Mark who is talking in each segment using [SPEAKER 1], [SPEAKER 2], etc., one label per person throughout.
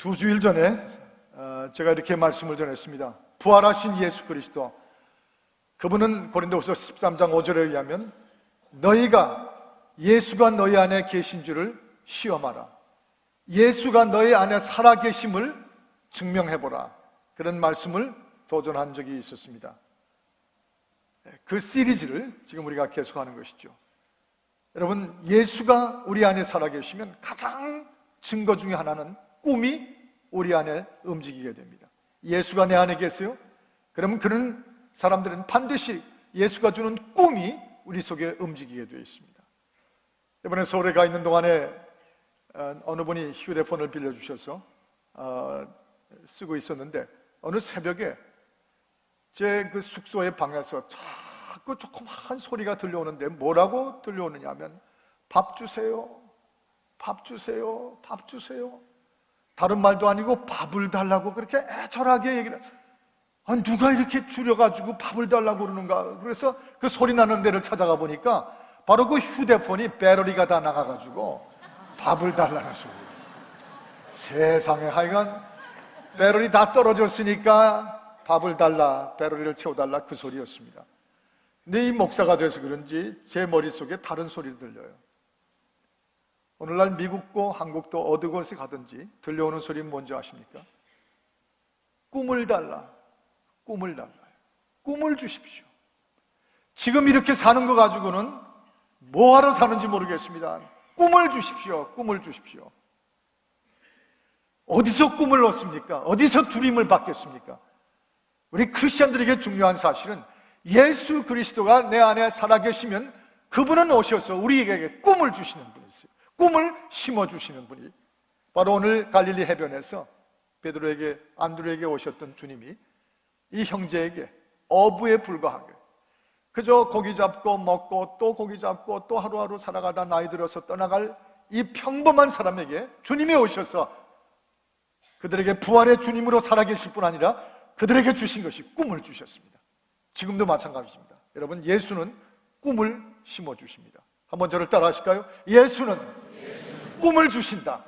[SPEAKER 1] 2주일 전에 제가 이렇게 말씀을 전했습니다. 부활하신 예수 그리스도, 그분은 고린도후서 13장 5절에 의하면 너희가 예수가 너희 안에 계신 줄을 시험하라, 예수가 너희 안에 살아계심을 증명해보라, 그런 말씀을 도전한 적이 있었습니다. 그 시리즈를 지금 우리가 계속하는 것이죠. 여러분, 예수가 우리 안에 살아계시면 가장 증거 중에 하나는 꿈이 우리 안에 움직이게 됩니다. 예수가 내 안에 계세요? 그러면 그런 사람들은 반드시 예수가 주는 꿈이 우리 속에 움직이게 되어 있습니다. 이번에 서울에 가 있는 동안에 어느 분이 휴대폰을 빌려주셔서 쓰고 있었는데, 어느 새벽에 제 그 숙소의 방에서 자꾸 조그마한 소리가 들려오는데 뭐라고 들려오느냐 하면 밥 주세요, 밥 주세요, 밥 주세요. 다른 말도 아니고 밥을 달라고 그렇게 애절하게 얘기를. 아니, 누가 이렇게 줄여가지고 밥을 달라고 그러는가. 그래서 그 소리 나는 데를 찾아가 보니까 바로 그 휴대폰이 배터리가 다 나가가지고 밥을 달라는 소리. 세상에, 하여간 배터리 다 떨어졌으니까 밥을 달라, 배터리를 채워달라, 그 소리였습니다. 근데 이 목사가 돼서 그런지 제 머릿속에 다른 소리를 들려요. 오늘날 미국도 한국도 어느 곳에 가든지 들려오는 소리는 뭔지 아십니까? 꿈을 달라, 꿈을 달라요. 꿈을 주십시오. 지금 이렇게 사는 거 가지고는 뭐하러 사는지 모르겠습니다. 꿈을 주십시오, 꿈을 주십시오. 어디서 꿈을 얻습니까? 어디서 두림을 받겠습니까? 우리 크리스천들에게 중요한 사실은 예수 그리스도가 내 안에 살아계시면 그분은 오셔서 우리에게 꿈을 주시는 분이세요. 꿈을 심어주시는 분이 바로 오늘 갈릴리 해변에서 베드로에게, 안드레에게 오셨던 주님이 이 형제에게 어부에 불과하게 그저 고기 잡고 먹고 또 고기 잡고 또 하루하루 살아가다 나이 들어서 떠나갈 이 평범한 사람에게 주님이 오셔서 그들에게 부활의 주님으로 살아계실 뿐 아니라 그들에게 주신 것이 꿈을 주셨습니다. 지금도 마찬가지입니다. 여러분, 예수는 꿈을 심어주십니다. 한번 저를 따라 하실까요? 예수는 꿈을 주신다.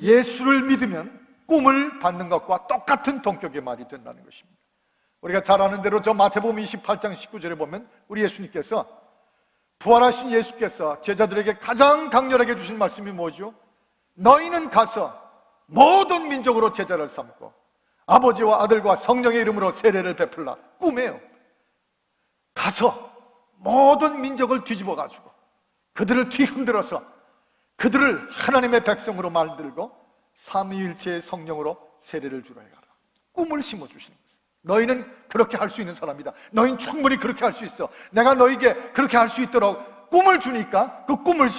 [SPEAKER 1] 예수를 믿으면 꿈을 받는 것과 똑같은 동격의 말이 된다는 것입니다. 우리가 잘 아는 대로 저 마태복음 28장 19절에 보면 우리 예수님께서, 부활하신 예수께서 제자들에게 가장 강렬하게 주신 말씀이 뭐죠? 너희는 가서 모든 민족으로 제자를 삼고 아버지와 아들과 성령의 이름으로 세례를 베풀라. 꿈이에요. 가서 모든 민족을 뒤집어 가지고 그들을 뒤흔들어서 그들을 하나님의 백성으로 만들고 삼위일체의 성령으로 세례를 주라 해가라. 꿈을 심어주시는 거예요. 너희는 그렇게 할 수 있는 사람이다. 너희는 충분히 그렇게 할 수 있어. 내가 너희에게 그렇게 할 수 있도록 꿈을 주니까 그 꿈을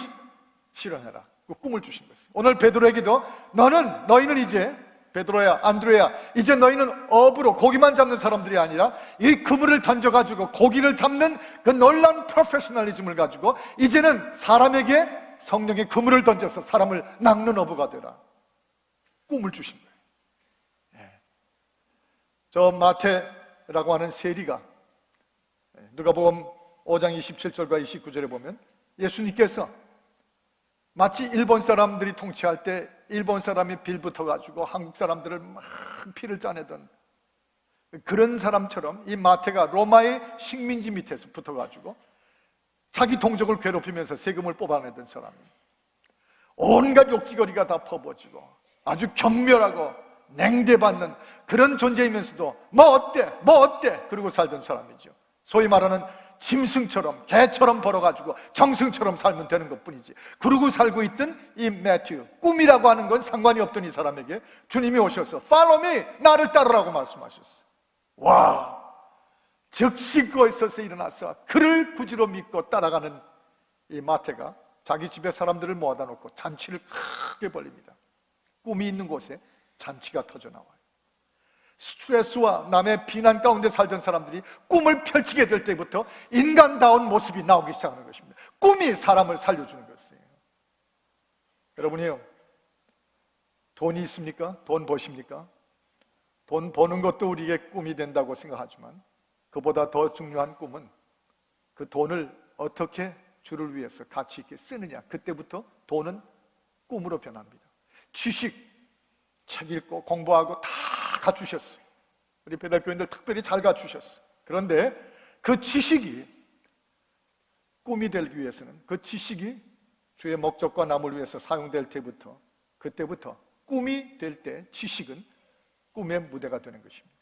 [SPEAKER 1] 실현해라. 그 꿈을 주신 거예요. 오늘 베드로에게도 너희는 이제, 베드로야, 안드레야, 이제 너희는 어부로 고기만 잡는 사람들이 아니라 이 그물을 던져가지고 고기를 잡는 그 놀라운 프로페셔널리즘을 가지고 이제는 사람에게 성령의 그물을 던져서 사람을 낚는 어부가 되라. 꿈을 주신 거예요. 저 마태라고 하는 세리가 누가복음 5장 27절과 29절에 보면 예수님께서 마치 일본 사람들이 통치할 때 일본 사람이 빌붙어가지고 한국 사람들을 막 피를 짜내던 그런 사람처럼 이 마태가 로마의 식민지 밑에서 붙어가지고 자기 동족을 괴롭히면서 세금을 뽑아내던 사람이에요. 온갖 욕지거리가 다 퍼부어지고 아주 경멸하고 냉대받는 그런 존재이면서도 뭐 어때 그러고 살던 사람이죠. 소위 말하는 짐승처럼, 개처럼 벌어가지고 정승처럼 살면 되는 것뿐이지, 그러고 살고 있던 이 매튜, 꿈이라고 하는 건 상관이 없던 이 사람에게 주님이 오셔서 Follow me, 나를 따르라고 말씀하셨어요. 와, 즉시 그거 있어서 일어나서 그를 구지로 믿고 따라가는 이 마태가 자기 집에 사람들을 모아다 놓고 잔치를 크게 벌립니다. 꿈이 있는 곳에 잔치가 터져나와요. 스트레스와 남의 비난 가운데 살던 사람들이 꿈을 펼치게 될 때부터 인간다운 모습이 나오기 시작하는 것입니다. 꿈이 사람을 살려주는 것이에요. 여러분이요, 돈이 있습니까? 돈 버십니까? 돈 버는 것도 우리에게 꿈이 된다고 생각하지만 그보다 더 중요한 꿈은 그 돈을 어떻게 주를 위해서 가치 있게 쓰느냐. 그때부터 돈은 꿈으로 변합니다. 취식, 책 읽고 공부하고 다 갖추셨어요. 우리 배달교인들 특별히 잘 갖추셨어요. 그런데 그 지식이 꿈이 되기 위해서는, 그 지식이 주의 목적과 남을 위해서 사용될 때부터, 그때부터 꿈이 될 때 지식은 꿈의 무대가 되는 것입니다.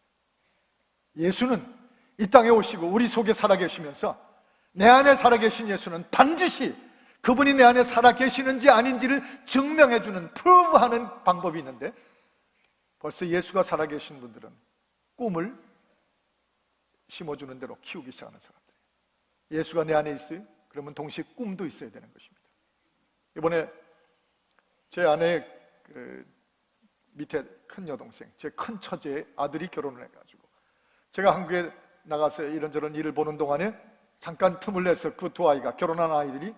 [SPEAKER 1] 예수는 이 땅에 오시고 우리 속에 살아계시면서 내 안에 살아계신 예수는 반드시 그분이 내 안에 살아계시는지 아닌지를 증명해주는, 프루브하는 방법이 있는데, 벌써 예수가 살아계신 분들은 꿈을 심어주는 대로 키우기 시작하는 사람들이에요. 예수가 내 안에 있어요? 그러면 동시에 꿈도 있어야 되는 것입니다. 이번에 제 아내 밑에 큰 여동생, 제 큰 처제의 아들이 결혼을 해가지고 제가 한국에 나가서 이런저런 일을 보는 동안에 잠깐 틈을 내서 그 두 아이가, 결혼한 아이들이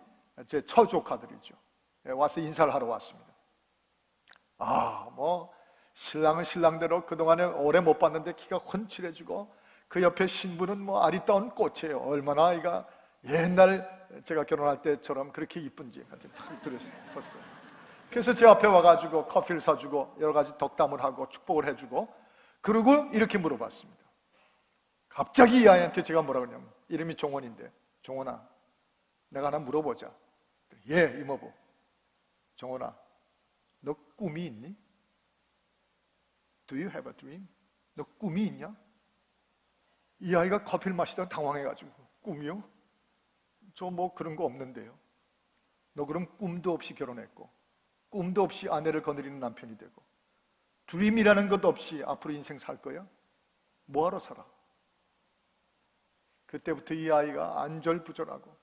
[SPEAKER 1] 제 처조카들이죠, 와서 인사를 하러 왔습니다. 신랑은 신랑대로 그동안에 오래 못 봤는데 키가 훤칠해지고, 그 옆에 신부는 아리따운 꽃이에요. 얼마나 아이가 옛날 제가 결혼할 때처럼 그렇게 이쁜지 탁 들었었어요. 그래서 제 앞에 와가지고 커피를 사주고 여러 가지 덕담을 하고 축복을 해주고, 그리고 이렇게 물어봤습니다. 갑자기 이 아이한테 제가 뭐라 그러냐면, 이름이 종원인데, 종원아, 내가 하나 물어보자. 예, 이모부. 종원아, 너 꿈이 있니? Do you have a dream? 너 꿈이 있냐? 이 아이가 커피를 마시다가 당황해가지고, 꿈이요? 저 그런 거 없는데요. 너 그럼 꿈도 없이 결혼했고, 꿈도 없이 아내를 거느리는 남편이 되고, 드림이라는 것 없이 앞으로 인생 살 거야? 뭐하러 살아? 그때부터 이 아이가 안절부절하고,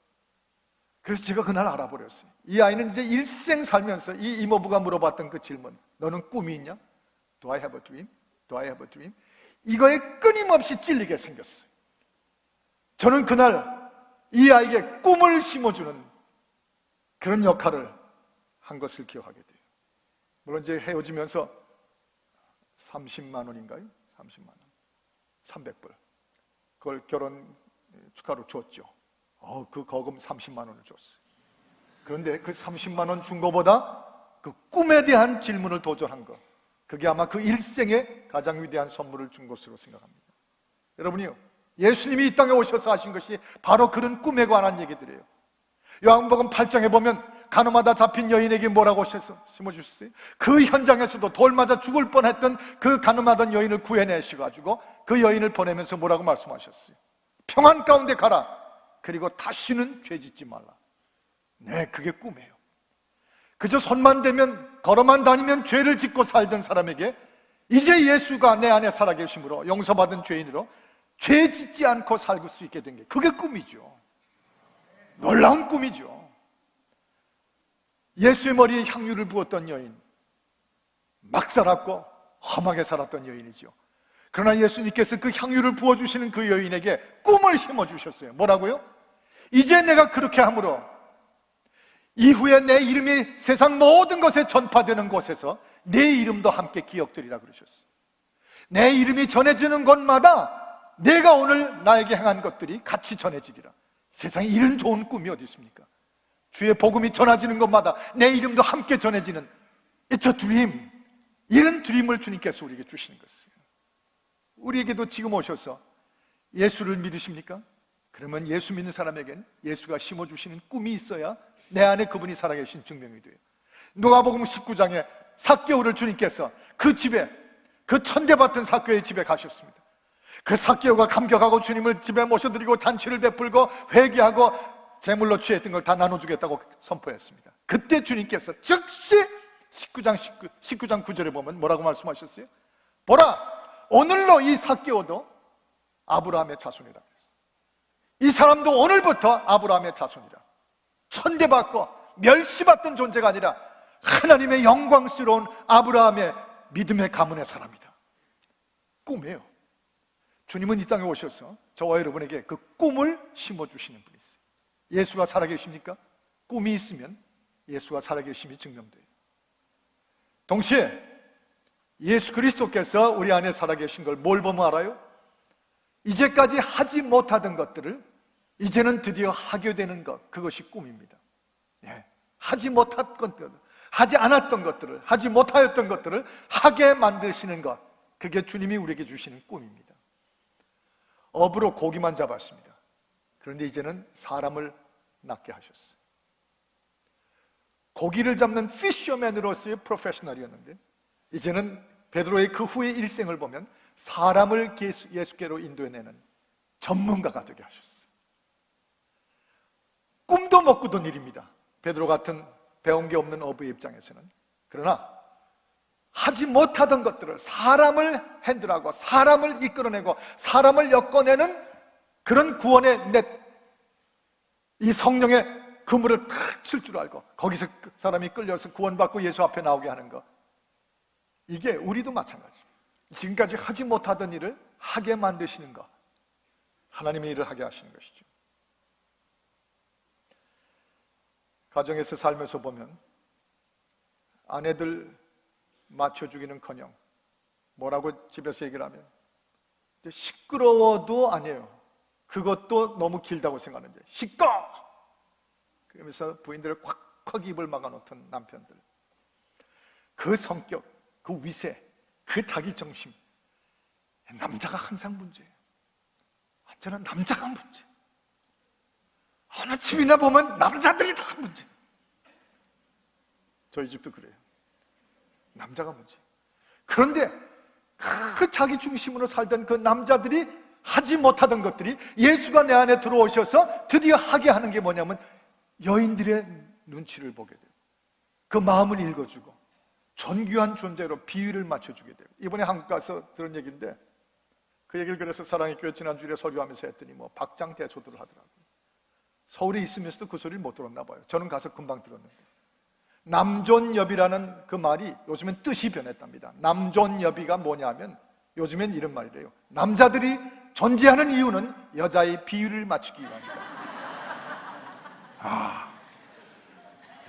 [SPEAKER 1] 그래서 제가 그날 알아버렸어요. 이 아이는 이제 일생 살면서 이 이모부가 물어봤던 그 질문, 너는 꿈이 있냐? Do I have a dream? Do I have a dream? 이거에 끊임없이 찔리게 생겼어요. 저는 그날 이 아이에게 꿈을 심어주는 그런 역할을 한 것을 기억하게 돼요. 물론 이제 헤어지면서 30만 원인가요? 30만 원, 300불 그걸 결혼 축하로 줬죠. 그 거금 30만 원을 줬어요. 그런데 그 30만 원 준 거보다 그 꿈에 대한 질문을 도전한 것, 그게 아마 그 일생의 가장 위대한 선물을 준 것으로 생각합니다. 여러분이요, 예수님이 이 땅에 오셔서 하신 것이 바로 그런 꿈에 관한 얘기들이에요. 요한복음 8장에 보면 가늠하다 잡힌 여인에게 뭐라고 심어주셨어요? 그 현장에서도 돌 맞아 죽을 뻔했던 그 가늠하던 여인을 구해내셔가지고 그 여인을 보내면서 뭐라고 말씀하셨어요? 평안 가운데 가라, 그리고 다시는 죄 짓지 말라. 네, 그게 꿈이에요. 그저 손만 대면, 걸어만 다니면 죄를 짓고 살던 사람에게 이제 예수가 내 안에 살아계심으로 용서받은 죄인으로 죄 짓지 않고 살고 수 있게 된 게, 그게 꿈이죠. 놀라운 꿈이죠. 예수의 머리에 향유를 부었던 여인, 막 살았고 험하게 살았던 여인이죠. 그러나 예수님께서 그 향유를 부어주시는 그 여인에게 꿈을 심어주셨어요. 뭐라고요? 이제 내가 그렇게 함으로 이후에 내 이름이 세상 모든 것에 전파되는 곳에서 내 이름도 함께 기억되리라 그러셨어요. 내 이름이 전해지는 곳마다 내가 오늘 나에게 행한 것들이 같이 전해지리라. 세상에 이런 좋은 꿈이 어디 있습니까? 주의 복음이 전해지는 곳마다 내 이름도 함께 전해지는 It's a dream. 이런 드림을 주님께서 우리에게 주시는 것이에요. 우리에게도 지금 오셔서 예수를 믿으십니까? 그러면 예수 믿는 사람에겐 예수가 심어주시는 꿈이 있어야 내 안에 그분이 살아계신 증명이 돼요. 누가복음 19장에 삭개오를 주님께서 그 집에, 그 천대받던 삭개오의 집에 가셨습니다. 그 삭개오가 감격하고 주님을 집에 모셔드리고 잔치를 베풀고 회개하고 제물로 취했던 걸 다 나눠주겠다고 선포했습니다. 그때 주님께서 즉시 19장 9절에 보면 뭐라고 말씀하셨어요? 보라, 오늘로 이 삭개오도 아브라함의 자손이라 그랬어요. 이 사람도 오늘부터 아브라함의 자손이라. 천대받고 멸시받던 존재가 아니라 하나님의 영광스러운 아브라함의 믿음의 가문의 사람이다. 꿈이에요. 주님은 이 땅에 오셔서 저와 여러분에게 그 꿈을 심어주시는 분이세요. 예수가 살아계십니까? 꿈이 있으면 예수가 살아계심이 증명돼요. 동시에 예수 그리스도께서 우리 안에 살아계신 걸 뭘 보면 알아요? 이제까지 하지 못하던 것들을 이제는 드디어 하게 되는 것, 그것이 꿈입니다. 하지 못한 것들, 하지 않았던 것들을, 하지 못하였던 것들을 하게 만드시는 것, 그게 주님이 우리에게 주시는 꿈입니다. 업으로 고기만 잡았습니다. 그런데 이제는 사람을 낳게 하셨어요. 고기를 잡는 피셔맨으로서의 프로페셔널이었는데 이제는 베드로의 그 후의 일생을 보면 사람을 예수께로 인도해내는 전문가가 되게 하셨어요. 꿈도 못 꾸던 일입니다. 베드로 같은 배운 게 없는 어부의 입장에서는. 그러나 하지 못하던 것들을, 사람을 핸들하고 사람을 이끌어내고 사람을 엮어내는 그런 구원의 넷, 이 성령의 그물을 탁 칠 줄 알고 거기서 사람이 끌려서 구원받고 예수 앞에 나오게 하는 것, 이게 우리도 마찬가지입니다. 지금까지 하지 못하던 일을 하게 만드시는 것, 하나님의 일을 하게 하시는 것이죠. 가정에서 살면서 보면 아내들 맞춰주기는커녕 뭐라고 집에서 얘기를 하면 시끄러워도 아니에요. 그것도 너무 길다고 생각하는데 시끄러! 그러면서 부인들을 콱콱 입을 막아놓던 남편들, 그 성격, 그 위세, 그 자기중심, 남자가 항상 문제예요. 완전한 남자가 문제. 어느 집이나 보면 남자들이 다 문제. 저희 집도 그래요. 남자가 문제. 그런데 그 자기 중심으로 살던 그 남자들이 하지 못하던 것들이 예수가 내 안에 들어오셔서 드디어 하게 하는 게 뭐냐면 여인들의 눈치를 보게 돼요. 그 마음을 읽어주고 존귀한 존재로 비율을 맞춰주게 돼요. 이번에 한국 가서 들은 얘기인데 그 얘기를 그래서 사랑의 교회 지난주에 설교하면서 했더니 뭐 박장대소들을 하더라고요. 서울에 있으면서도 그 소리를 못 들었나 봐요. 저는 가서 금방 들었는데 남존여비라는 그 말이 요즘엔 뜻이 변했답니다. 남존여비가 뭐냐면 요즘엔 이런 말이래요. 남자들이 존재하는 이유는 여자의 비율을 맞추기 위함이다.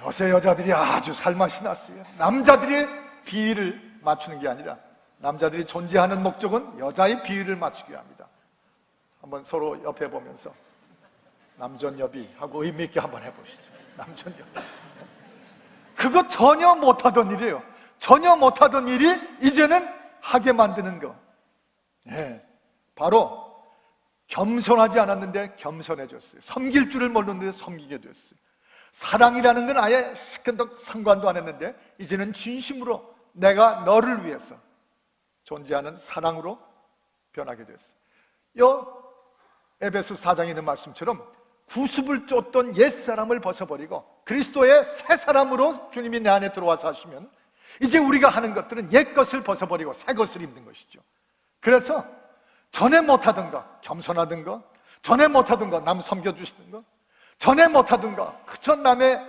[SPEAKER 1] 요새 여자들이 아주 살맛이 났어요. 남자들의 비율을 맞추는 게 아니라 남자들이 존재하는 목적은 여자의 비율을 맞추기 위함이다. 한번 서로 옆에 보면서 남존여비 하고 의미 있게 한번 해보시죠. 남존여비. 그거 전혀 못하던 일이에요. 전혀 못하던 일이 이제는 하게 만드는 거. 바로 겸손하지 않았는데 겸손해졌어요. 섬길 줄을 모르는데 섬기게 됐어요. 사랑이라는 건 아예 시큰둥 상관도 안 했는데 이제는 진심으로 내가 너를 위해서 존재하는 사랑으로 변하게 됐어요. 요 에베소 4장에 있는 말씀처럼 구습을 쫓던 옛사람을 벗어버리고 그리스도의 새 사람으로 주님이 내 안에 들어와서 하시면 이제 우리가 하는 것들은 옛 것을 벗어버리고 새 것을 입는 것이죠. 그래서 전에 못하던 거, 겸손하던 거, 전에 못하던 거, 남 섬겨주시는 거, 전에 못하던 거, 그저 남의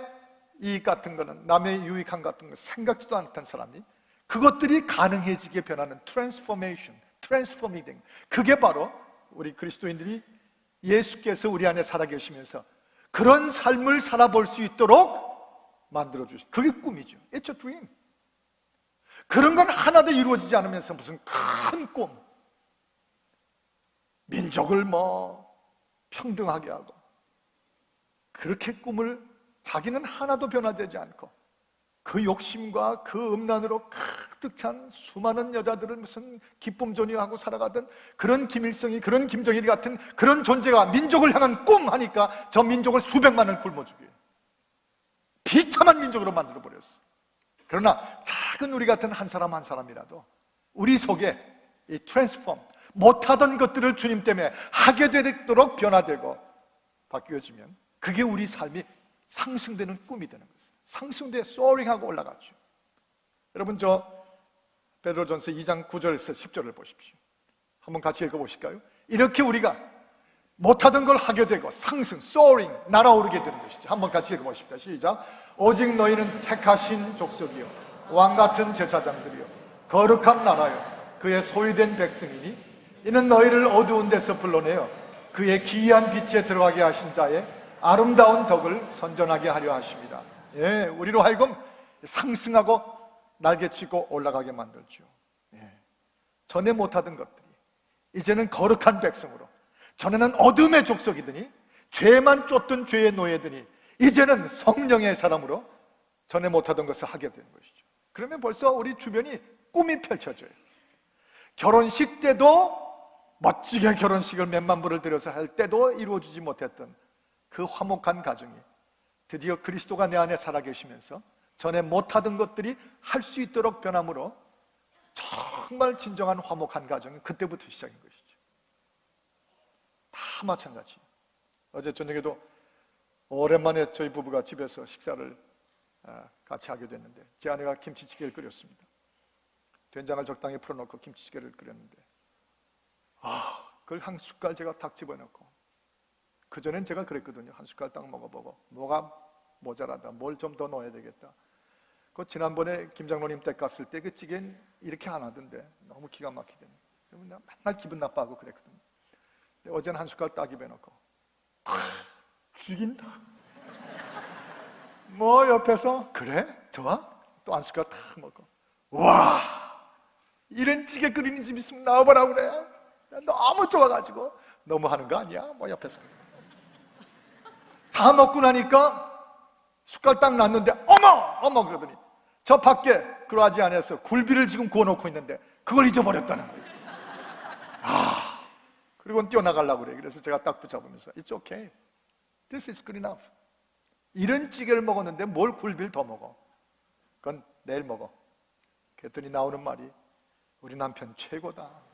[SPEAKER 1] 이익 같은 거는, 남의 유익함 같은 거 생각지도 않던 사람이 그것들이 가능해지게 변하는 트랜스포메이션, 트랜스포미딩, 그게 바로 우리 그리스도인들이 예수께서 우리 안에 살아계시면서 그런 삶을 살아볼 수 있도록 만들어주신, 그게 꿈이죠. It's a dream. 그런 건 하나도 이루어지지 않으면서 무슨 큰 꿈, 민족을 평등하게 하고 그렇게 꿈을 자기는 하나도 변화되지 않고 그 욕심과 그 음란으로 가득 찬 수많은 여자들을 무슨 기쁨전이하고 살아가던 그런 김일성이, 그런 김정일이 같은 그런 존재가 민족을 향한 꿈 하니까 저 민족을 수백만을 굶어주게 비참한 민족으로 만들어버렸어. 그러나 작은 우리 같은 한 사람 한 사람이라도 우리 속에 이 트랜스폼, 못하던 것들을 주님 때문에 하게 되도록 변화되고 바뀌어지면 그게 우리 삶이 상승되는 꿈이 되는 거예요. 상승돼 소어링하고 올라가죠. 여러분 저 베드로전서 2장 9절에서 10절을 보십시오. 한번 같이 읽어보실까요? 이렇게 우리가 못하던 걸 하게 되고 상승, 소어링, 날아오르게 되는 것이죠. 한번 같이 읽어보십시다. 시작. 오직 너희는 택하신 족속이요 왕같은 제사장들이요 거룩한 나라요 그의 소유된 백성이니 이는 너희를 어두운 데서 불러내어 그의 기이한 빛에 들어가게 하신 자의 아름다운 덕을 선전하게 하려 하십니다. 우리로 하여금 상승하고 날개치고 올라가게 만들죠. 전에 못하던 것들이 이제는 거룩한 백성으로, 전에는 어둠의 족속이더니 죄만 쫓던 죄의 노예더니 이제는 성령의 사람으로 전에 못하던 것을 하게 되는 것이죠. 그러면 벌써 우리 주변이 꿈이 펼쳐져요. 결혼식 때도 멋지게 결혼식을 몇만 불을 들여서 할 때도 이루어지지 못했던 그 화목한 가정이 드디어 그리스도가 내 안에 살아계시면서 전에 못하던 것들이 할 수 있도록 변함으로 정말 진정한 화목한 가정이 그때부터 시작인 것이죠. 다 마찬가지예요. 어제 저녁에도 오랜만에 저희 부부가 집에서 식사를 같이 하게 됐는데 제 아내가 김치찌개를 끓였습니다. 된장을 적당히 풀어놓고 김치찌개를 끓였는데 그걸 한 숟갈 제가 딱 집어넣고, 그전엔 제가 그랬거든요. 한 숟갈 딱 먹어보고 뭐가 모자라다, 뭘 좀 더 넣어야 되겠다. 그 지난번에 김장로님 댁 갔을 때 그 찌개는 이렇게 안 하던데 너무 기가 막히더니 맨날 기분 나빠하고 그랬거든요. 근데 어제는 한 숟갈 딱 입에넣고 죽인다. 뭐 옆에서 그래? 좋아? 또 한 숟갈 딱 먹고, 와 이런 찌개 끓이는 집 있으면 나와보라고 그래. 너무 좋아가지고 너무 하는 거 아니야? 뭐 옆에서 다 먹고 나니까 숟갈 딱 놨는데 어머 그러더니 저 밖에 그러하지 않아서 굴비를 지금 구워놓고 있는데 그걸 잊어버렸다는 거예요. 그리고 뛰어나가려고 그래. 그래서 제가 딱 붙잡으면서 It's okay, this is good enough. 이런 찌개를 먹었는데 뭘 굴비를 더 먹어? 그건 내일 먹어. 그랬더니 나오는 말이 우리 남편 최고다.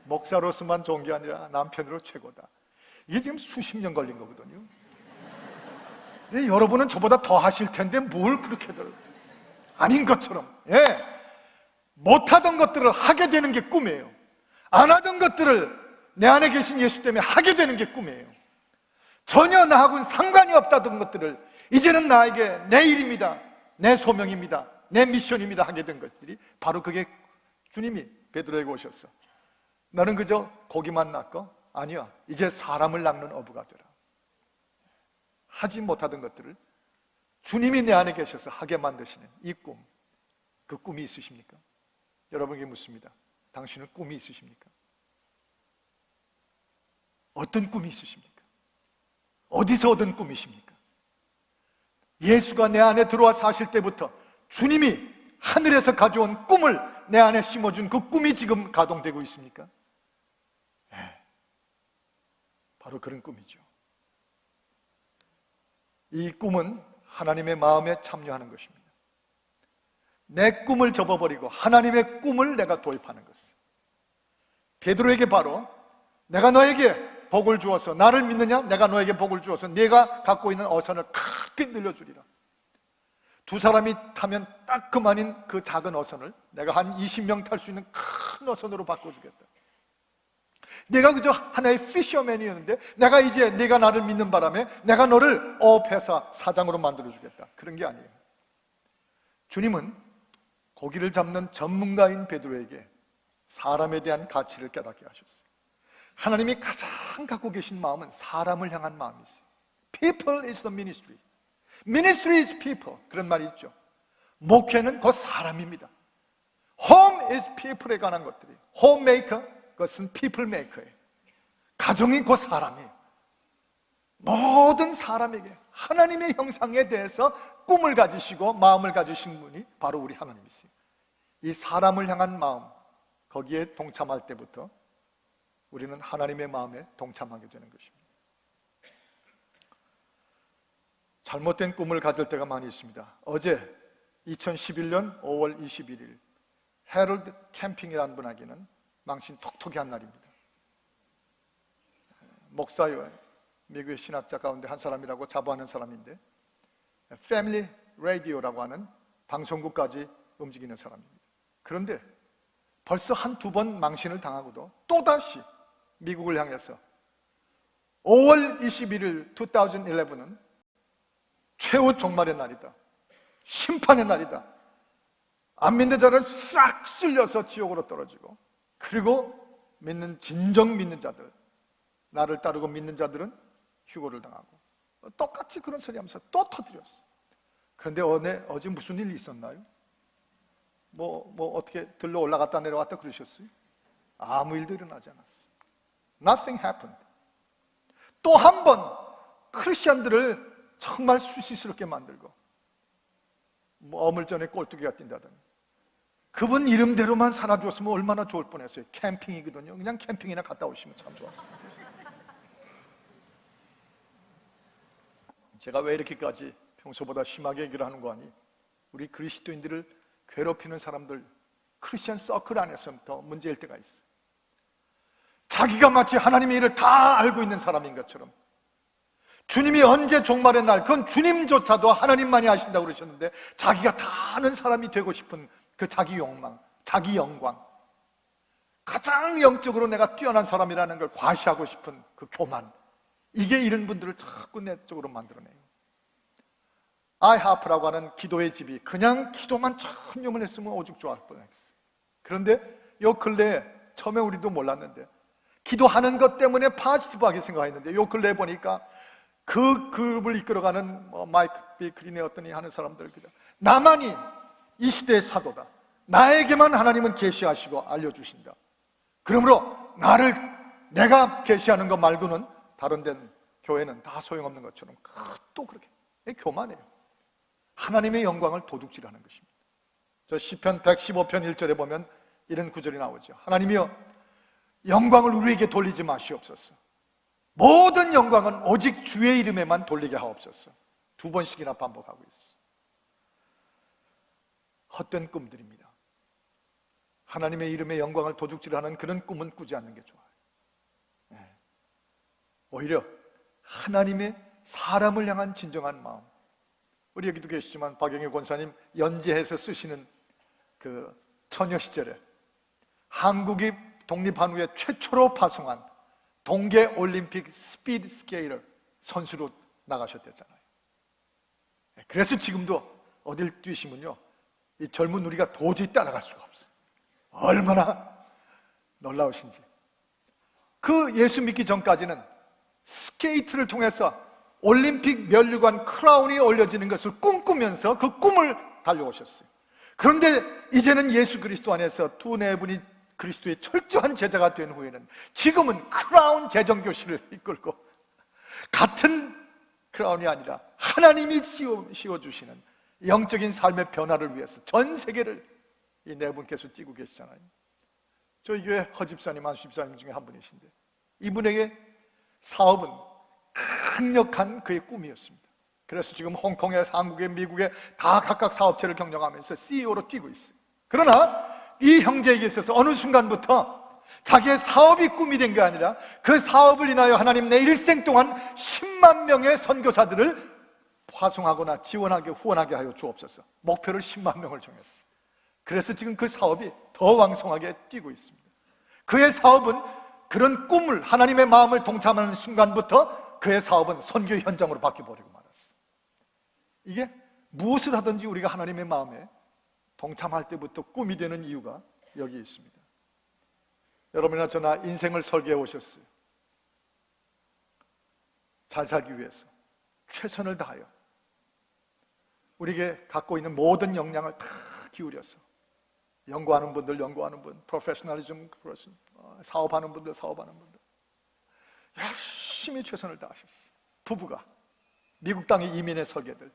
[SPEAKER 1] 목사로서만 좋은 게 아니라 남편으로 최고다. 이게 지금 수십 년 걸린 거거든요. 근데 여러분은 저보다 더 하실 텐데 뭘 그렇게들 아닌 것처럼, 못하던 것들을 하게 되는 게 꿈이에요. 안 하던 것들을 내 안에 계신 예수 때문에 하게 되는 게 꿈이에요. 전혀 나하고는 상관이 없다던 것들을 이제는 나에게 내 일입니다, 내 소명입니다, 내 미션입니다 하게 된 것들이 바로 그게 주님이 베드로에게 오셨어. 너는 그저 고기만 낳고? 아니야, 이제 사람을 낳는 어부가 되라. 하지 못하던 것들을 주님이 내 안에 계셔서 하게 만드시는 이 꿈, 그 꿈이 있으십니까? 여러분에게 묻습니다. 당신은 꿈이 있으십니까? 어떤 꿈이 있으십니까? 어디서 얻은 꿈이십니까? 예수가 내 안에 들어와 사실 때부터 주님이 하늘에서 가져온 꿈을 내 안에 심어준 그 꿈이 지금 가동되고 있습니까? 바로 그런 꿈이죠. 이 꿈은 하나님의 마음에 참여하는 것입니다. 내 꿈을 접어버리고 하나님의 꿈을 내가 도입하는 것이에요. 베드로에게 바로 내가 너에게 복을 주어서 나를 믿느냐? 내가 너에게 복을 주어서 네가 갖고 있는 어선을 크게 늘려주리라. 두 사람이 타면 딱 그만인 그 작은 어선을 내가 한 20명 탈 수 있는 큰 어선으로 바꿔주겠다. 내가 그저 하나의 피셔맨이었는데 내가 이제 네가 나를 믿는 바람에 내가 너를 어업해서 사장으로 만들어주겠다. 그런 게 아니에요. 주님은 고기를 잡는 전문가인 베드로에게 사람에 대한 가치를 깨닫게 하셨어요. 하나님이 가장 갖고 계신 마음은 사람을 향한 마음이세요. People is the ministry. Ministry is people. 그런 말이 있죠. 목회는 곧 사람입니다. Home is people에 관한 것들이에요. Homemaker, 그것은 people maker예요. 가정이 곧 사람이에요. 모든 사람에게 하나님의 형상에 대해서 꿈을 가지시고 마음을 가지신 분이 바로 우리 하나님이세요. 이 사람을 향한 마음, 거기에 동참할 때부터 우리는 하나님의 마음에 동참하게 되는 것입니다. 잘못된 꿈을 가질 때가 많이 있습니다. 어제 2011년 5월 21일 해럴드 캠핑이라는 분에게는 망신 톡톡이 한 날입니다. 목사요, 미국의 신학자 가운데 한 사람이라고 자부하는 사람인데 패밀리 라디오라고 하는 방송국까지 움직이는 사람입니다. 그런데 벌써 한두 번 망신을 당하고도 또다시 미국을 향해서 5월 21일 2011은 최후 종말의 날이다, 심판의 날이다, 안 믿는 자를 싹 쓸려서 지옥으로 떨어지고, 그리고 진정 믿는 자들, 나를 따르고 믿는 자들은 휴고를 당하고, 똑같이 그런 소리 하면서 또 터뜨렸어. 그런데 어제 무슨 일이 있었나요? 어떻게 들러 올라갔다 내려왔다 그러셨어요? 아무 일도 일어나지 않았어요. Nothing happened. 또 한 번 크리스천들을 정말 수치스럽게 만들고 뭐 어물전에 꼴뚜기가 뛴다더니. 그분 이름대로만 살아줬으면 얼마나 좋을 뻔했어요. 캠핑이거든요. 그냥 캠핑이나 갔다 오시면 참 좋아요. 제가 왜 이렇게까지 평소보다 심하게 얘기를 하는 거 아니? 우리 그리스도인들을 괴롭히는 사람들, 크리스천 서클 안에서부터 문제일 때가 있어. 자기가 마치 하나님의 일을 다 알고 있는 사람인 것처럼, 주님이 언제 종말의 날, 그건 주님조차도 하나님만이 아신다고 그러셨는데 자기가 다 아는 사람이 되고 싶은 그 자기 욕망, 자기 영광, 가장 영적으로 내가 뛰어난 사람이라는 걸 과시하고 싶은 그 교만, 이게 이런 분들을 자꾸 내 쪽으로 만들어내요. 아이하프라고 하는 기도의 집이 그냥 기도만 천년을 했으면 오죽 좋아할 뻔했어요. 그런데 요 근래에, 처음에 우리도 몰랐는데 기도하는 것 때문에 파지티브하게 생각했는데 요 근래에 보니까 그 그룹을 이끌어가는 마이크 비크린의 어떤 하는 사람들, 그죠? 나만이 이 시대의 사도다. 나에게만 하나님은 계시하시고 알려주신다. 그러므로 내가 계시하는 것 말고는 다른 데는, 교회는 다 소용없는 것처럼 또 그렇게 교만해요. 하나님의 영광을 도둑질하는 것입니다. 저 시편 115편 1절에 보면 이런 구절이 나오죠. 하나님이여, 영광을 우리에게 돌리지 마시옵소서. 모든 영광은 오직 주의 이름에만 돌리게 하옵소서. 2번씩이나 반복하고 있어. 헛된 꿈들입니다. 하나님의 이름의 영광을 도둑질하는 그런 꿈은 꾸지 않는 게 좋아요. 오히려 하나님의 사람을 향한 진정한 마음. 우리 여기도 계시지만 박영희 권사님 연재해서 쓰시는 그 처녀 시절에 한국이 독립한 후에 최초로 파송한 동계 올림픽 스피드 스케이터 선수로 나가셨댔잖아요. 그래서 지금도 어딜 뛰시면요, 이 젊은 우리가 도저히 따라갈 수가 없어요. 얼마나 놀라우신지. 그 예수 믿기 전까지는 스케이트를 통해서 올림픽 면류관 크라운이 올려지는 것을 꿈꾸면서 그 꿈을 달려오셨어요. 그런데 이제는 예수 그리스도 안에서 두네 분이 그리스도의 철저한 제자가 된 후에는 지금은 크라운 재정교실을 이끌고 같은 크라운이 아니라 하나님이 씌워주시는 영적인 삶의 변화를 위해서 전 세계를 이 네 분께서 뛰고 계시잖아요. 저희 교회 허집사님, 안수집사님 중에 한 분이신데 이분에게 사업은 강력한 그의 꿈이었습니다. 그래서 지금 홍콩에, 한국에, 미국에 다 각각 사업체를 경영하면서 CEO로 뛰고 있어요. 그러나 이 형제에게 있어서 어느 순간부터 자기의 사업이 꿈이 된 게 아니라 그 사업을 인하여 하나님 내 일생 동안 10만 명의 선교사들을 파송하거나 지원하게, 후원하게 하여 주옵소서. 목표를 10만 명을 정했어요. 그래서 지금 그 사업이 더 왕성하게 뛰고 있습니다. 그의 사업은 그런 꿈을, 하나님의 마음을 동참하는 순간부터 그의 사업은 선교 현장으로 바뀌어버리고 말았어요. 이게 무엇을 하든지 우리가 하나님의 마음에 동참할 때부터 꿈이 되는 이유가 여기 있습니다. 여러분이나 저나 인생을 설계해 오셨어요. 잘 살기 위해서 최선을 다하여 우리에게 갖고 있는 모든 역량을 다 기울여서 연구하는 분들, 프로페셔널리즘, 사업하는 분들, 열심히 최선을 다하셨어요. 부부가 미국 땅에 이민의 설계들,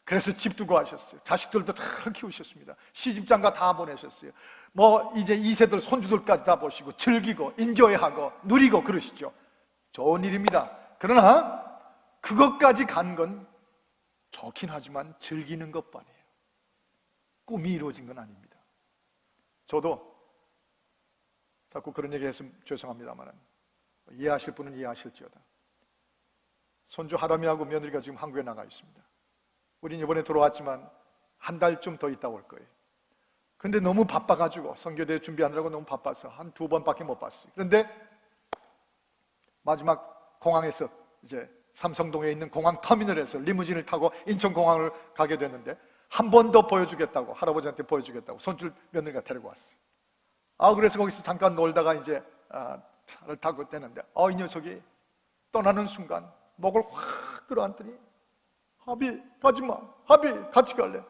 [SPEAKER 1] 그래서 집도 구하셨어요. 자식들도 잘 키우셨습니다. 시집장가 다 보내셨어요. 이제 2세들, 손주들까지 다 보시고 즐기고 인조해하고 누리고 그러시죠. 좋은 일입니다. 그러나 그것까지 간 건 좋긴 하지만 즐기는 것뿐이에요. 꿈이 이루어진 건 아닙니다. 저도 자꾸 그런 얘기해서 죄송합니다만 이해하실 분은 이해하실지어다. 손주 하람이하고 며느리가 지금 한국에 나가 있습니다. 우린 이번에 들어왔지만 한 달쯤 더 있다 올 거예요. 근데 너무 바빠가지고 선교대 준비하느라고 너무 바빠서 한 2번밖에 못 봤어요. 그런데 마지막 공항에서 이제 삼성동에 있는 공항 터미널에서 리무진을 타고 인천공항을 가게 됐는데 한 번 더 보여주겠다고, 할아버지한테 보여주겠다고 손주 며느리가 데리고 왔어요. 그래서 거기서 잠깐 놀다가 이제 차를 타고 떼는데 이 녀석이 떠나는 순간 목을 확 끌어안더니 하비 가지마, 하비 같이 갈래.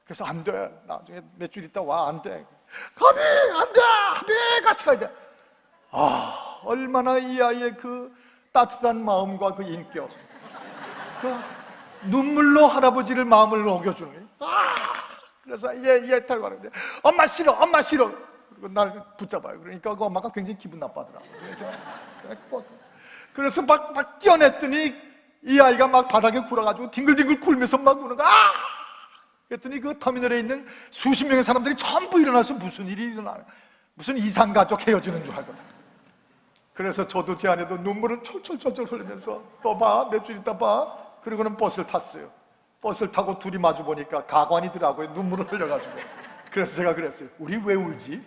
[SPEAKER 1] 그래서 안 돼, 나중에 몇 줄 있다 와. 안 돼, 하비 안 돼, 하비 같이 가야 돼. 얼마나 이 아이의 그 따뜻한 마음과 그 인격, 눈물로 할아버지를 마음을 녹여주는 거예요. 그래서 얘 타고 가는데 엄마 싫어, 엄마 싫어. 그리고 날 붙잡아요. 그러니까 그 엄마가 굉장히 기분 나빠하더라고요. 그래서 막 뛰어냈더니 이 아이가 막 바닥에 굴어가지고 뒹글뒹글 굴면서 막 우는 거야. 그랬더니 그 터미널에 있는 수십 명의 사람들이 전부 일어나서 무슨 일이 일어나요? 무슨 이상가족 헤어지는 줄 알거든. 그래서 저도 제 아내도 눈물을 철철철철 흘리면서 또 봐, 몇 줄 있다 봐. 그리고는 버스를 탔어요. 버스를 타고 둘이 마주 보니까 가관이더라고요. 눈물을 흘려가지고. 그래서 제가 그랬어요. 우리 왜 울지?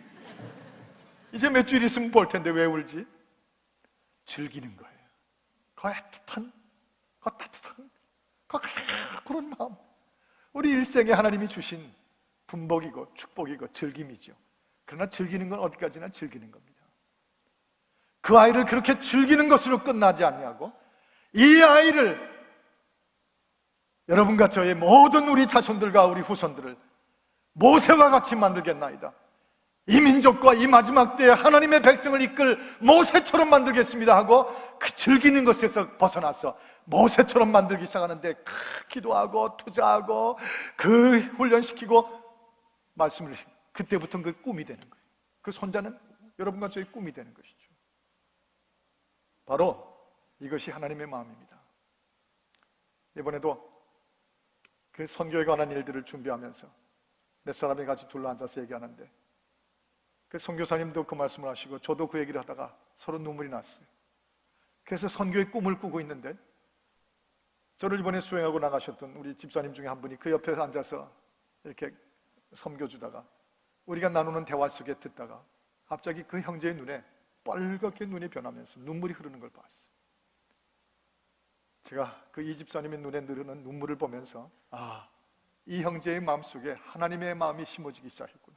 [SPEAKER 1] 이제 몇 줄 있으면 볼 텐데 왜 울지? 즐기는 거예요. 그 애틋한, 그 따뜻한, 그런 마음. 우리 일생에 하나님이 주신 분복이고 축복이고 즐김이죠. 그러나 즐기는 건 어디까지나 즐기는 겁니다. 그 아이를 그렇게 즐기는 것으로 끝나지 않냐고, 이 아이를 여러분과 저의 모든 우리 자손들과 우리 후손들을 모세와 같이 만들겠나이다. 이 민족과 이 마지막 때에 하나님의 백성을 이끌 모세처럼 만들겠습니다 하고 그 즐기는 것에서 벗어나서 모세처럼 만들기 시작하는데 기도하고 투자하고 그 훈련시키고 말씀을, 그때부터 그 꿈이 되는 거예요. 그 손자는 여러분과 저의 꿈이 되는 것이죠. 바로 이것이 하나님의 마음입니다. 이번에도 그 선교에 관한 일들을 준비하면서 몇 사람이 같이 둘러앉아서 얘기하는데 그 선교사님도 그 말씀을 하시고 저도 그 얘기를 하다가 서로 눈물이 났어요. 그래서 선교의 꿈을 꾸고 있는데 저를 이번에 수행하고 나가셨던 우리 집사님 중에 한 분이 그 옆에 앉아서 이렇게 섬겨주다가 우리가 나누는 대화 속에 듣다가 갑자기 그 형제의 눈에 빨갛게 눈이 변하면서 눈물이 흐르는 걸 봤어요. 제가 그 이 집사님의 눈에 흐르는 눈물을 보면서 이 형제의 마음속에 하나님의 마음이 심어지기 시작했구나.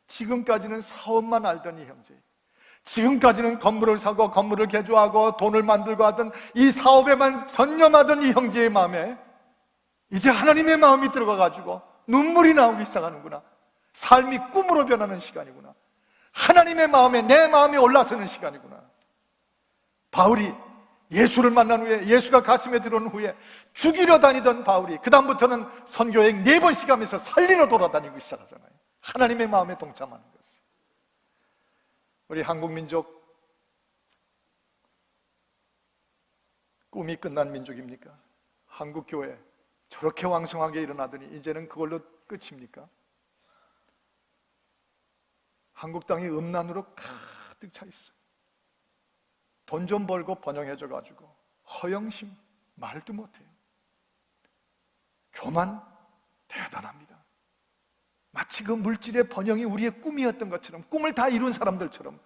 [SPEAKER 1] 지금까지는 사업만 알던 이 형제, 지금까지는 건물을 사고 건물을 개조하고 돈을 만들고 하던 이 사업에만 전념하던 이 형제의 마음에 이제 하나님의 마음이 들어가가지고 눈물이 나오기 시작하는구나. 삶이 꿈으로 변하는 시간이구나. 하나님의 마음에 내 마음이 올라서는 시간이구나. 바울이 예수를 만난 후에, 예수가 가슴에 들어온 후에 죽이려 다니던 바울이 그 다음부터는 선교여행 4번씩 하면서 살리러 돌아다니고 시작하잖아요. 하나님의 마음에 동참하는 것을. 우리 한국 민족 꿈이 끝난 민족입니까? 한국 교회 저렇게 왕성하게 일어나더니 이제는 그걸로 끝입니까? 한국 땅이 음란으로 가득 차 있어요. 돈 좀 벌고 번영해져가지고 허영심 말도 못해요. 교만 대단합니다. 마치 그 물질의 번영이 우리의 꿈이었던 것처럼, 꿈을 다 이룬 사람들처럼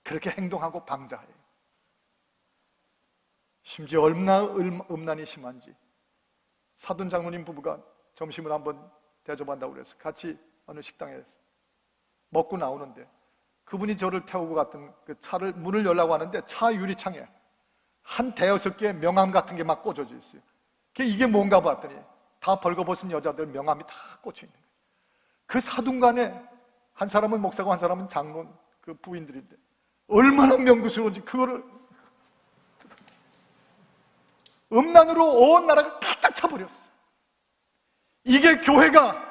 [SPEAKER 1] 그렇게 행동하고 방자해요. 심지어 얼마나 음란이 심한지 사돈 장로님 부부가 점심을 한번 대접한다고 그래서 같이 어느 식당에 먹고 나오는데 그분이 저를 태우고 갔던 그 차를 문을 열라고 하는데 차 유리창에 한 대여섯 개의 명함 같은 게 막 꽂혀져 있어요. 이게 뭔가 봤더니 다 벌거벗은 여자들 명함이 다 꽂혀 있는 거예요. 그 사둔간에 한 사람은 목사고 한 사람은 장로 그 부인들인데 얼마나 명구스러운지 그거를 음란으로 온 나라가 가득 차버렸어요. 이게 교회가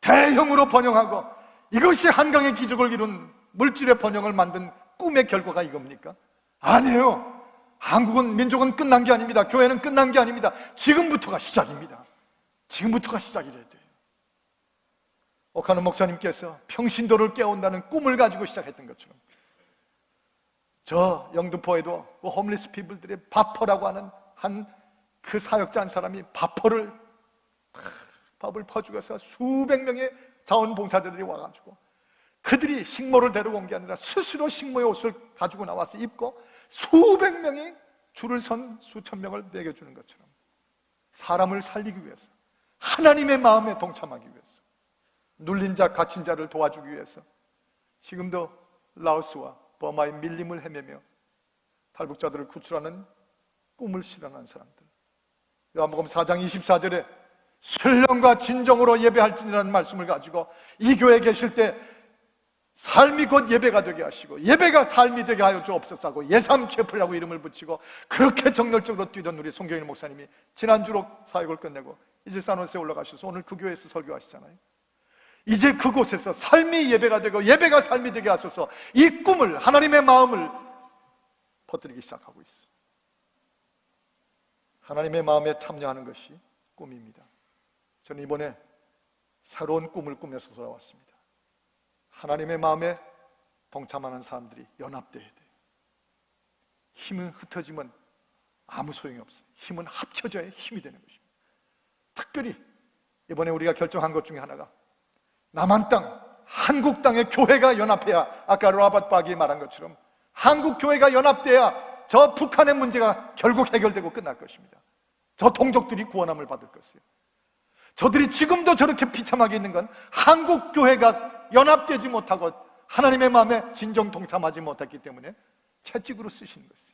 [SPEAKER 1] 대형으로 번영하고 이것이 한강의 기적을 이룬 물질의 번영을 만든 꿈의 결과가 이겁니까? 아니에요. 한국은, 민족은 끝난 게 아닙니다. 교회는 끝난 게 아닙니다. 지금부터가 시작입니다. 지금부터가 시작이 돼야 돼요. 옥하는 목사님께서 평신도를 깨운다는 꿈을 가지고 시작했던 것처럼 저 영등포에도 그 홈리스 피플들의 바퍼라고 하는 그 사역자 한 사람이 밥을 퍼주고서 수백 명의 자원봉사자들이 와가지고 그들이 식모를 데려온 게 아니라 스스로 식모의 옷을 가지고 나와서 입고 수백 명이 줄을 선 수천 명을 먹여주는 것처럼 사람을 살리기 위해서, 하나님의 마음에 동참하기 위해서, 눌린 자, 갇힌 자를 도와주기 위해서 지금도 라오스와 버마의 밀림을 헤매며 탈북자들을 구출하는 꿈을 실현한 사람들. 요한복음 4장 24절에 신령과 진정으로 예배할지니라는 말씀을 가지고 이 교회에 계실 때 삶이 곧 예배가 되게 하시고 예배가 삶이 되게 하여 주옵소서 하고 예삼체풀이라고 이름을 붙이고 그렇게 정열적으로 뛰던 우리 송경일 목사님이 지난주로 사역을 끝내고 이제 산호세에 올라가셔서 오늘 그 교회에서 설교하시잖아요. 이제 그곳에서 삶이 예배가 되고 예배가 삶이 되게 하소서, 이 꿈을, 하나님의 마음을 퍼뜨리기 시작하고 있어. 하나님의 마음에 참여하는 것이 꿈입니다. 저는 이번에 새로운 꿈을 꾸며서 돌아왔습니다. 하나님의 마음에 동참하는 사람들이 연합되어야 돼요. 힘은 흩어지면 아무 소용이 없어요. 힘은 합쳐져야 힘이 되는 것입니다. 특별히 이번에 우리가 결정한 것 중에 하나가 남한 땅, 한국 땅의 교회가 연합해야, 아까 로버트 박이 말한 것처럼 한국 교회가 연합돼야 저 북한의 문제가 결국 해결되고 끝날 것입니다. 저 동족들이 구원함을 받을 것이에요. 저들이 지금도 저렇게 비참하게 있는 건 한국 교회가 연합되지 못하고 하나님의 마음에 진정 동참하지 못했기 때문에 채찍으로 쓰시는 것이에요.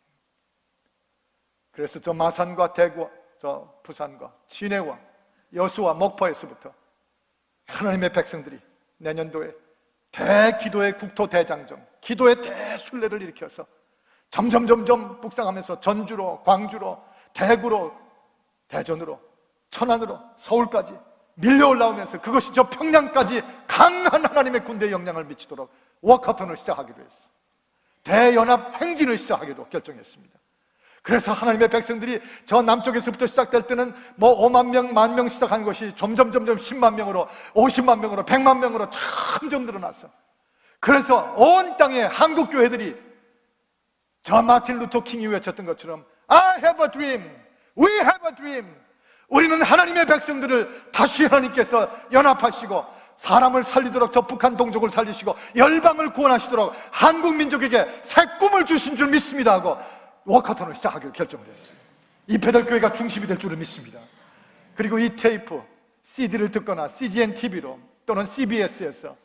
[SPEAKER 1] 그래서 저 마산과 대구, 저 부산과 진해와 여수와 목포에서부터 하나님의 백성들이 내년도에 대기도의 국토대장정, 기도의 대순례를 일으켜서 점점 북상하면서 전주로, 광주로, 대구로, 대전으로, 천안으로, 서울까지 밀려 올라오면서 그것이 저 평양까지 강한 하나님의 군대의 영향을 미치도록 워커턴을 시작하기로 했어. 대연합 행진을 시작하기로 결정했습니다. 그래서 하나님의 백성들이 저 남쪽에서부터 시작될 때는 뭐 5만 명, 1만 명 시작한 것이 점점 10만 명으로, 50만 명으로, 100만 명으로 점점 늘어났어. 그래서 온 땅의 한국 교회들이 저 마틴 루터 킹이 외쳤던 것처럼 I have a dream, we have a dream. 우리는 하나님의 백성들을 다시 하나님께서 연합하시고 사람을 살리도록 저 북한 동족을 살리시고 열방을 구원하시도록 한국 민족에게 새 꿈을 주신 줄 믿습니다 하고 워커턴을 시작하기로 결정을 했어요. 이 배달교회가 중심이 될 줄을 믿습니다. 그리고 이 테이프, CD를 듣거나 CGN TV로 또는 CBS에서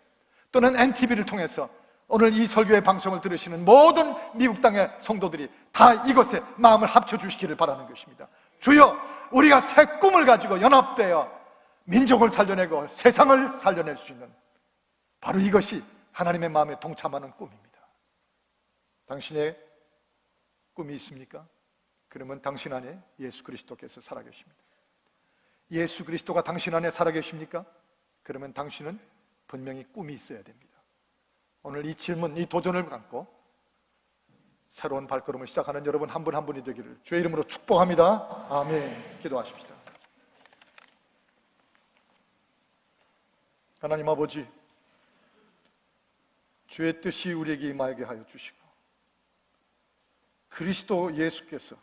[SPEAKER 1] 또는 NTV를 통해서 오늘 이 설교의 방송을 들으시는 모든 미국 땅의 성도들이 다 이것에 마음을 합쳐주시기를 바라는 것입니다. 주여, 우리가 새 꿈을 가지고 연합되어 민족을 살려내고 세상을 살려낼 수 있는 바로 이것이 하나님의 마음에 동참하는 꿈입니다. 당신의 꿈이 있습니까? 그러면 당신 안에 예수 그리스도께서 살아계십니다. 예수 그리스도가 당신 안에 살아계십니까? 그러면 당신은 분명히 꿈이 있어야 됩니다. 오늘 이 질문, 이 도전을 갖고 새로운 발걸음을 시작하는 여러분 한 분 한 분이 되기를 주의 이름으로 축복합니다. 아멘. 기도하십시다. 하나님 아버지, 주의 뜻이 우리에게 임하게 하여 주시고 그리스도 예수께서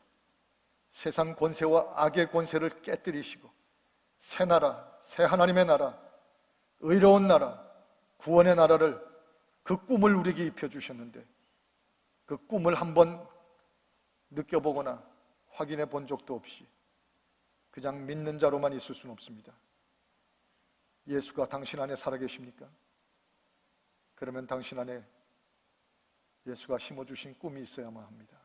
[SPEAKER 1] 세상 권세와 악의 권세를 깨뜨리시고 새 나라, 새 하나님의 나라, 의로운 나라, 구원의 나라를, 그 꿈을 우리에게 입혀주셨는데 그 꿈을 한번 느껴보거나 확인해 본 적도 없이 그냥 믿는 자로만 있을 수는 없습니다. 예수가 당신 안에 살아계십니까? 그러면 당신 안에 예수가 심어주신 꿈이 있어야만 합니다.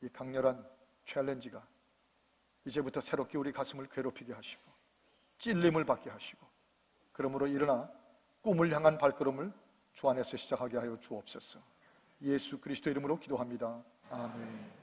[SPEAKER 1] 이 강렬한 챌린지가 이제부터 새롭게 우리 가슴을 괴롭히게 하시고 찔림을 받게 하시고 그러므로 일어나 꿈을 향한 발걸음을 주 안에서 시작하게 하여 주옵소서. 예수 그리스도 이름으로 기도합니다. 아멘.